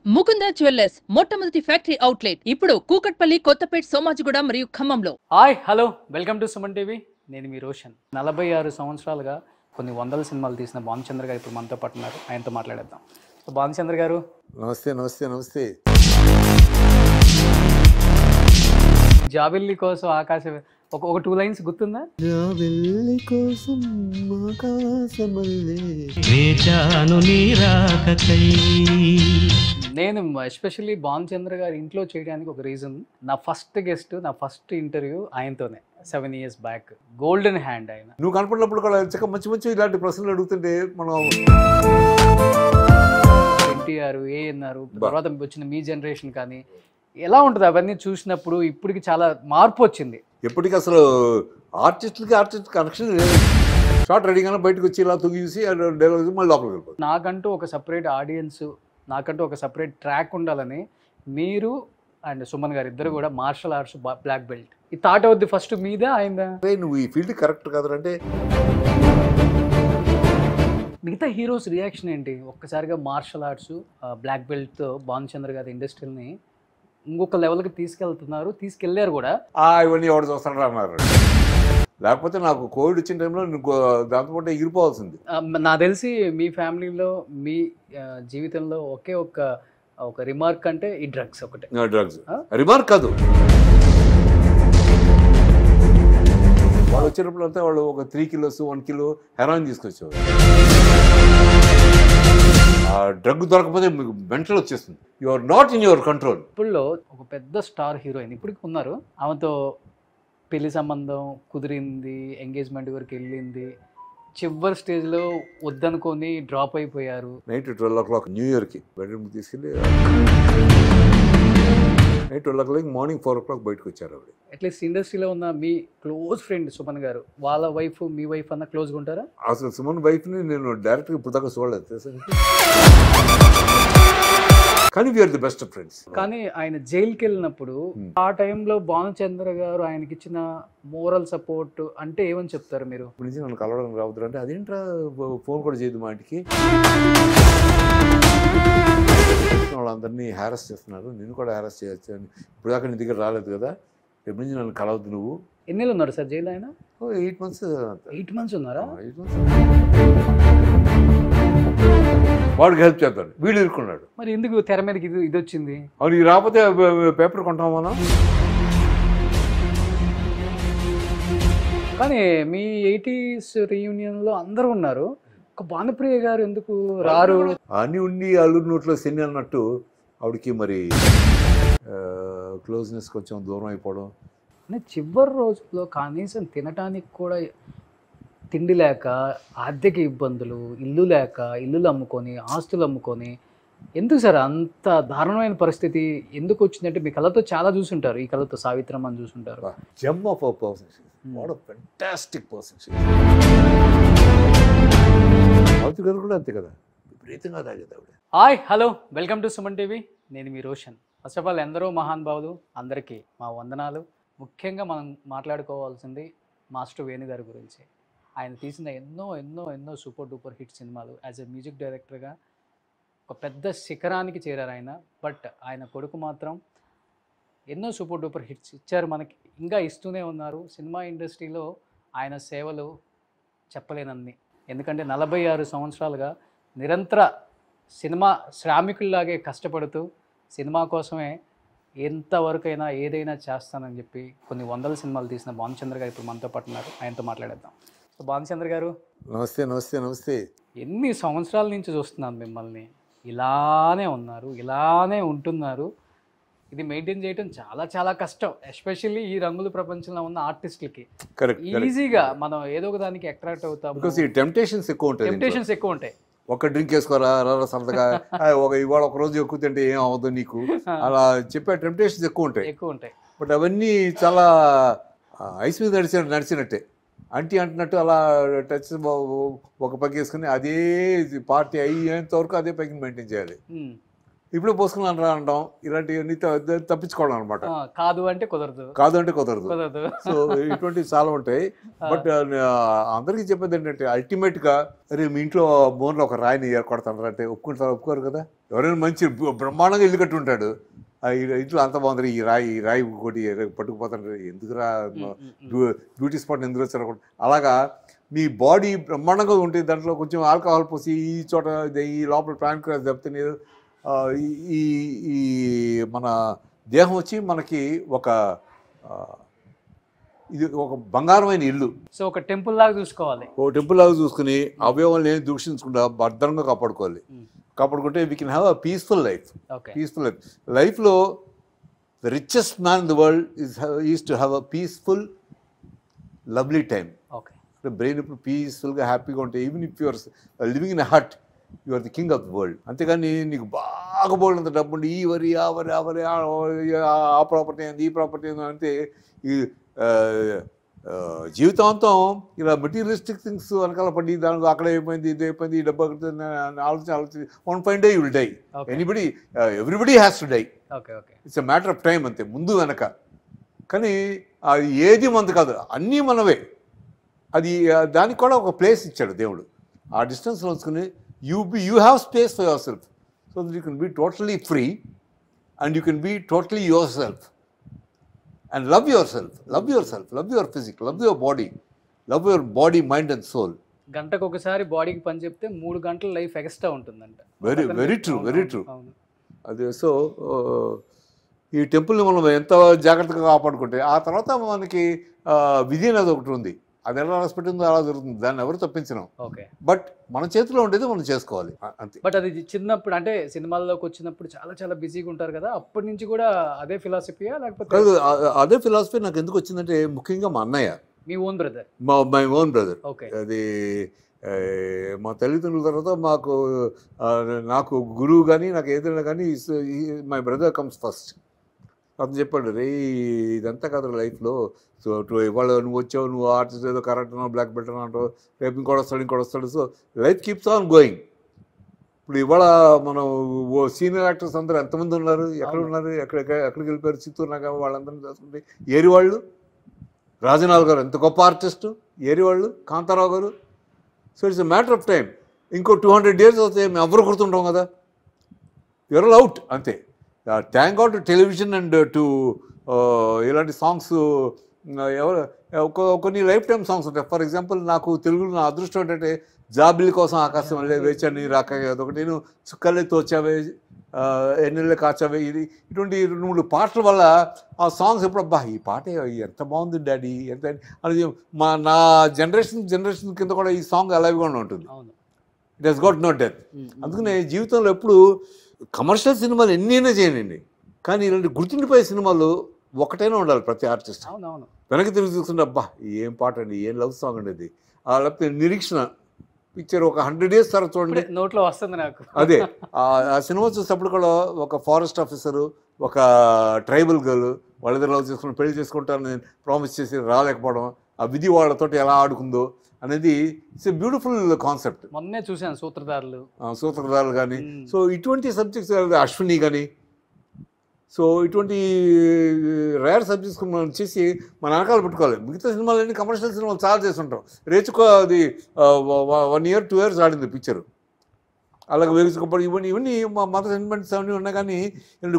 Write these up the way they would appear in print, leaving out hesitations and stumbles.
Mukunda jewellers మొట్టమొదటి factory outlet ఇప్పుడు కూకట్పల్లి, కొత్తపేట్, సోమాజిగూడ మరియు ఖమ్మంలో. Hi hello welcome to Suman TV. నేను మీ రోషన్. 46 సంవత్సరాలుగా కొన్ని వందల సినిమాలు తీసిన భానుచంద్ర గారు ఇప్పుడు మనతో పాటు ఉన్నారు. ఆయనతో మాట్లాడేద్దాం. సో భానుచంద్ర గారు, నమస్తే. జాబిల్లి కోసం ఆకాశం ఒక 2 లైన్స్ గుర్తుందా? జాబిల్లి కోసం ఆకాశమల్లే వేచాను నీ రాకకై. నేను ఎస్పెషల్లీ భానుచంద్ర గారు ఇంట్లో చేయడానికి ఒక రీజన్, నా ఫస్ట్ గెస్ట్, నా ఫస్ట్ ఇంటర్వ్యూ ఆయనతోనే 7 years బ్యాక్. గోల్డెన్ హ్యాండ్ ఆయన. నువ్వు కనపడినప్పుడు కూడా చక్క మంచి ఇలాంటి ప్రశ్నలు అడుగుతుంటే మనం ఎన్టీఆర్, ఏఎన్ఆర్, తర్వాత వచ్చిన మీ జనరేషన్ కానీ ఎలా ఉంటుంది అవన్నీ చూసినప్పుడు? ఇప్పటికి చాలా మార్పు వచ్చింది. ఎప్పటికీ అసలు ఆర్టిస్ట్ కనెక్షన్ లేదు. షార్ట్ రెడీగానే బయటకు వచ్చి ఇలా తొగిసి డైలాగ్ మళ్ళీ లోపలికి వెళ్ళిపోతుంది. నాకంటూ ఒక సపరేట్ ఆడియన్స్, నాకంటూ ఒక సపరేట్ ట్రాక్ ఉండాలని మీరు అండ్ సుమన్ గారు ఇద్దరు కూడా మార్షల్ ఆర్ట్స్ బ్లాక్ బెల్ట్. ఈ థాట్ అవుద్ది ఫస్ట్ మీద అయిందా? నువ్వు ఈ ఫీల్డ్ కరెక్ట్ కాదంటే మిగతా హీరోస్ రియాక్షన్ ఏంటి? ఒక్కసారిగా మార్షల్ ఆర్ట్స్ బ్లాక్ బెల్ట్తో భానుచంద్ర గారి ఇండస్ట్రీని ఇంకొక లెవెల్కి తీసుకెళ్లారు కూడా. ఇవన్నీ ఎవరు చూస్తాడు అన్నారు. లేకపోతే నాకు కోవిడ్ వచ్చిన టైంలో దాంతోపాటు ఎగిరిపోవాల్సింది. నాకు తెలిసి మీ ఫ్యామిలీలో, మీ జీవితంలో ఒకే ఒక రిమార్క్ అంటే ఈ డ్రగ్స్ ఒకటే. డ్రగ్స్ రిమార్క్ కాదు. వాళ్ళు వచ్చినప్పుడు అంతా వాళ్ళు ఒక 3 kilos 1 kilo హెరాయిన్ తీసుకొచ్చేవారు. ఆ డ్రగ్ దొరకపోతే మీకు మెంటల్ వచ్చేస్తుంది. You are not in your control. ఇప్పుడులో ఒక పెద్ద స్టార్ హీరోయిన్ ఇప్పటికి ఉన్నారు. ఆమెతో పెళ్లి సంబంధం కుదిరింది, ఎంగేజ్మెంట్ వరకు వెళ్ళింది, చివరి స్టేజ్లో వద్దనుకొని డ్రాప్ అయిపోయారు. నైట్ 12 o'clock న్యూ ఇయర్కి బెడ్రూమ్కి తీసుకెళ్ళి నైట్ 12 o'clock మార్నింగ్ 4 o'clock బయటకు వచ్చారు ఆవిడ. అట్లీస్ట్ ఇండస్ట్రీలో ఉన్న మీ క్లోజ్ ఫ్రెండ్ సుమన్ గారు, వాళ్ళ వైఫ్ మీ వైఫ్ అన్న క్లోజ్గా ఉంటారా? అసలు సుమన్ వైఫ్ని నేను డైరెక్ట్గా ఇప్పుడు దాకా చూడలేదు తెలుసా. కానీ వీఆర్ ది బెస్ట్ ఫ్రెండ్స్. కానీ ఆయన జైలుకి వెళ్ళినప్పుడు ఆ టైంలో భానుచంద్ర గారు ఆయనకి ఇచ్చిన మోరల్ సపోర్ట్ అంటే ఏమని చెప్తారు మీరు? ఇప్పటి నుంచి నన్ను కలవడం రావద్దు అంటే అదేంట్రా ఫోన్ కూడా చేయదు మా ఇంటికి. వాళ్ళందరినీ హ్యారస్ చేస్తున్నారు, నేను కూడా హ్యారస్ చేయొచ్చు అని. ఇప్పుడు దాకా నీ దగ్గర రాలేదు కదా, ఎప్పటి నుంచి నన్ను కలవద్దు నువ్వు. ఎన్నేళ్ళు ఉన్నారు సార్ జైలు ఆయన? 8 months. 8 months ఉన్నారా? 8 months. వాడికి హెల్ప్ చేస్తాడు, వీడు ఇరుక్కున్నాడు. మరి ఎందుకు తెర మీదకి ఇది వచ్చింది? అవును, ఇది రాకపోతే పేపర్ కొంటాం మనం. కానీ మీ 80s రీయూనియన్లో అందరూ ఉన్నారు, ఒక భానుప్రియ గారు ఎందుకు రారు? అన్నీ ఉండి అల్లుడి నోట్లో శని అన్నట్టు ఆవిడకి మరి క్లోజ్నెస్ కొంచెం దూరం అయిపోవడం. చివరి రోజుల్లో కనీసం తినటానికి కూడా తిండి లేక, ఆర్థిక ఇబ్బందులు, ఇల్లు లేక, ఇల్లులు అమ్ముకొని, ఆస్తులు అమ్ముకొని, ఎందుకు సార్ అంత దారుణమైన పరిస్థితి ఎందుకు వచ్చిందంటే మీ కళతో చాలా చూసుంటారు. ఈ కళతో సావిత్రమ్మని చూసుంటారు. Gem of a person, what a fantastic person. Savitri గారు కూడా అంతే కదా, విపరీతంగా తాగేది ఆవిడ. Hi hello welcome to Suman TV. నేను మీ రోషన్. ఫస్ట్ ఆఫ్ ఆల్ ఎందరో మహానుభావులు, అందరికీ మా వందనాలు. ముఖ్యంగా మనం మాట్లాడుకోవాల్సింది మాస్టర్ వేణు గారి గురించి. ఆయన తీసిన ఎన్నో ఎన్నో ఎన్నో సూపర్ డూపర్ హిట్ సినిమాలు. యాజ్ ఎ మ్యూజిక్ డైరెక్టర్గా ఒక పెద్ద శిఖరానికి చేరారు ఆయన. బట్ ఆయన కొడుకు మాత్రం ఎన్నో సూపర్ డూపర్ హిట్స్ ఇచ్చారు మనకి, ఇంకా ఇస్తూనే ఉన్నారు. సినిమా ఇండస్ట్రీలో ఆయన సేవలు చెప్పలేనన్ని. ఎందుకంటే 46 సంవత్సరాలుగా నిరంతర సినిమా శ్రామికుల్లాగే కష్టపడుతూ సినిమా కోసమే ఎంతవరకైనా ఏదైనా చేస్తానని చెప్పి కొన్ని వందల సినిమాలు తీసిన భానుచంద్ర గారు ఇప్పుడు మనతో పాటు ఉన్నారు. ఆయనతో మాట్లాడేద్దాం. సో భానుచంద్ర గారు, నమస్తే. ఎన్ని సంవత్సరాల నుంచి చూస్తున్నాను మిమ్మల్ని, ఇలానే ఉన్నారు, ఇలానే ఉంటున్నారు. ఇది మెయింటైన్ చేయడం చాలా చాలా కష్టం, ఎస్పెషల్లీ ఈ రంగుల ప్రపంచంలో ఉన్న ఆర్టిస్టులకి. ఈజీగా మనం ఏదో ఒక దానికి అట్రాక్ట్ అవుతాం. టెంప్టేషన్స్ ఎక్కువ ఉంటాయి. ఒక డ్రింక్ వేసుకోరా సరదాగా, ఇవాళ ఒక రోజు ఎక్కువ తింటే ఏం అవ్వదు నీకు, అలా చెప్పే టెంప్టేషన్స్ ఎక్కువ ఉంటాయి. బట్ అవన్నీ చాలా ఐస్ మీద నడిచినట్టే, అంటున్నట్టు అలా టచ్ ఒక పగ్ వేసుకుని అదే పార్టీ అయ్యేంత వరకు అదే పగ్గిని మెయింటైన్ చేయాలి. ఇప్పుడు పోసుకున్నాను రా అంటాం, ఇలాంటివన్నీ తప్పించుకోవడం అనమాట. కాదు అంటే కుదరదు, కాదు అంటే కుదరదు. సో ఇటువంటివి చాలా ఉంటాయి. బట్ అందరికీ చెప్పేది ఏంటంటే అల్టిమేట్గా అరే మీ ఇంట్లో బోన్లో ఒక రాయిని కొడతాను అంటే ఒప్పుకోరు కదా. ఎవరైనా మంచి బ్రహ్మాండంగా ఇల్లు కట్టి ఉంటాడు, ఇంట్లో అంత బాగుంది, ఈ రాయి కొట్టి పట్టుకుపోతాడు, ఎందుకురా బ్యూటీ స్పాట్ ఎందుకు వచ్చారు. అలాగా మీ బాడీ బ్రహ్మాండంగా ఉంటుంది, దాంట్లో కొంచెం ఆల్కహాల్ పోసి ఈ చోట ఈ లోపల ప్యాంక్రియాస్ దెబ్బతిని ఈ మన దేహం వచ్చి మనకి ఇది ఒక బంగారమైన ఇల్లు. సో ఒక టెంపుల్ లాగా చూసుకోవాలి, టెంపుల్ లాగా చూసుకుని అవయవాలను ఏం దూషించకుండా భద్రంగా కాపాడుకోవాలి. కాపాడుకుంటే we can have a peaceful life. Peaceful లైఫ్లో the richest man in the world is to have a peaceful lovely time. Brain ఇప్పుడు పీస్ఫుల్గా హ్యాపీగా ఉంటాయి. Even if you're living in a hut, you are the king of the world. అంతేగాని నీకు బాగా బోల్డంత డబ్బు ఉండి ఈ వరి ఆ ప్రాపర్టీ ఏంది ఈ ప్రాపర్టీ ఏంది అంటే ఈ జీవితాంతం ఇలా మెటీరియలిస్టిక్ థింగ్స్ వెనకాల పడి దానికి అక్కడ అయిపోయింది ఇది అయిపోయింది ఈ డబ్బు ఆలోచించి one fine day you will die. Everybody has to die. It's a matter of time అంతే, ముందు వెనక. కానీ అది ఏది మంది కాదు, అన్నీ మనవే. అది దానికి కూడా ఒక ప్లేస్ ఇచ్చాడు దేవుడు. ఆ డిస్టెన్స్లో ఉంచుకుని you have space for yourself so that you can be totally free and you can be totally yourself and love yourself, love your physique, love your body, mind and soul. గంటకు ఒకసారి బాడీకి పని చెప్తే 3 గంటల లైఫ్ ఎక్స్ట్రా ఉంటుందంట. Very true. అదే. So ఈ టెంపుల్ని మనం ఎంత జాగ్రత్తగా కాపాడుకుంటే ఆ తర్వాత మనకి విధి అనేది ఒకటి ఉంది, అది ఎలా రాసిపెట్టిందో అలా జరుగుతుంది, దాన్ని ఎవరు తప్పించడం. బట్ మన చేతిలో ఉండేది మనం చేసుకోవాలి అంతే. బట్ అది చిన్నప్పుడు అంటే సినిమాల్లోకి వచ్చినప్పుడు చాలా చాలా బిజీగా ఉంటారు కదా, అప్పటి నుంచి కూడా అదే ఫిలాసఫీయా లేకపోతే? అదే ఫిలాసఫీ నాకు ఎందుకు వచ్చిందంటే ముఖ్యంగా మా అన్నయ్య, మీ own brother. My own brother. అది మా తల్లిదండ్రుల తర్వాత నాకు గురువు కానీ నాకు ఏదైనా కానీ మై బ్రదర్ కమ్స్ ఫస్ట్. అతను చెప్పాడు, రే ఇదంతా కాదు లైఫ్లో. సో ఇవాళ నువ్వు వచ్చావు, నువ్వు ఆర్టిస్ట్ ఏదో కరెక్ట్ బ్లాక్ బెల్ట్ అంటావు, రేపు ఇంకోటి వస్తాడు. So life keeps on going. ఇప్పుడు ఇవాళ మనం సీనియర్ యాక్టర్స్ అందరూ ఎంతమంది ఉన్నారు, ఎక్కడ ఉన్నారు, ఎక్కడికి వెళ్ళిపోయారు, చిత్తూరు నాగా వాళ్ళందరినీ చూసుకుంటే ఏరి వాళ్ళు, రాజనాల్ గారు ఎంత గొప్ప ఆర్టిస్టు, ఏరి వాళ్ళు, కాంతారావు గారు. So it's a matter of time. ఇంకో 200 years వస్తే మేము ఎవరు గుర్తుంటాం కదా, యూఆర్ అవుట్ అంతే. Thank God to television and to ఇలాంటి సాంగ్స్. కొన్ని లైఫ్ టైమ్ సాంగ్స్ ఉంటాయి. ఫర్ ఎగ్జాంపుల్ నాకు తెలుగులో నా అదృష్టం ఏంటంటే జాబిలి కోసం ఆకాశం వల్లే వేచాను రాక, అదొకటి. నేను చుక్కలే తోచావే, ఎన్నెళ్ళే కాచావే, ఇటువంటి 2-3 పాటల వల్ల ఆ సాంగ్స్ ఎప్పుడు అబ్బా ఈ పాట ఎంత బాగుంది డాడీ ఎంత అనేది నా జనరేషన్ కింద కూడా ఈ సాంగ్ అలాగే ఉంటుంది. It has got no death. అందుకనే జీవితంలో ఎప్పుడు కమర్షియల్ సినిమాలు ఎన్నైనా చేయనండి, కానీ ఇలాంటి గుర్తుండిపోయే సినిమాలు ఒకటైనా ఉండాలి ప్రతి ఆర్టిస్ట్. వెనక్కి తిరిగి చూస్తుంటే అబ్బా ఏం పాట అండి, ఏం లవ్ సాంగ్ అండి అది. లేకపోతే నిరీక్షణ పిక్చర్ ఒక 100 years తర్వాత చూడండి, నోట్లో వస్తుంది నాకు. అదే ఆ సినిమా చూసేటప్పుడు కూడా ఒక ఫారెస్ట్ ఆఫీసరు, ఒక ట్రైబల్ గర్ల్ వాళ్ళిద్దరు లవ్ చేసుకుని పెళ్లి చేసుకుంటారని ప్రామిస్ చేసి రాలేకపోవడం, ఆ విధి వాళ్ళతోటి ఎలా ఆడుకుందో అనేది ఇట్స్ ఎ బ్యూటిఫుల్ కాన్సెప్ట్. మొన్నే చూశాను సూత్రధారులు కానీ. సో ఇటువంటి సబ్జెక్ట్స్, అశ్విని కానీ, సో ఇటువంటి రేర్ సబ్జెక్ట్స్ మనం చేసి మన వెనకాల పెట్టుకోవాలి. మిగతా సినిమాలన్నీ కమర్షియల్ సినిమాలు చాలా చేస్తుంటాం. రేచుకో అది 1 year 2 years ఆడింది పిక్చరు. అలాగే వేగుచుకోపడి ఇవన్నీ మా మత సెంటిమెంట్స్ అవన్నీ ఉన్నాయి, కానీ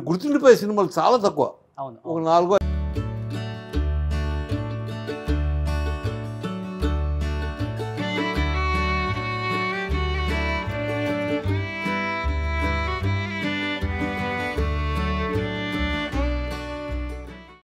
గుర్తుండిపోయే సినిమాలు చాలా తక్కువ. ఒక 4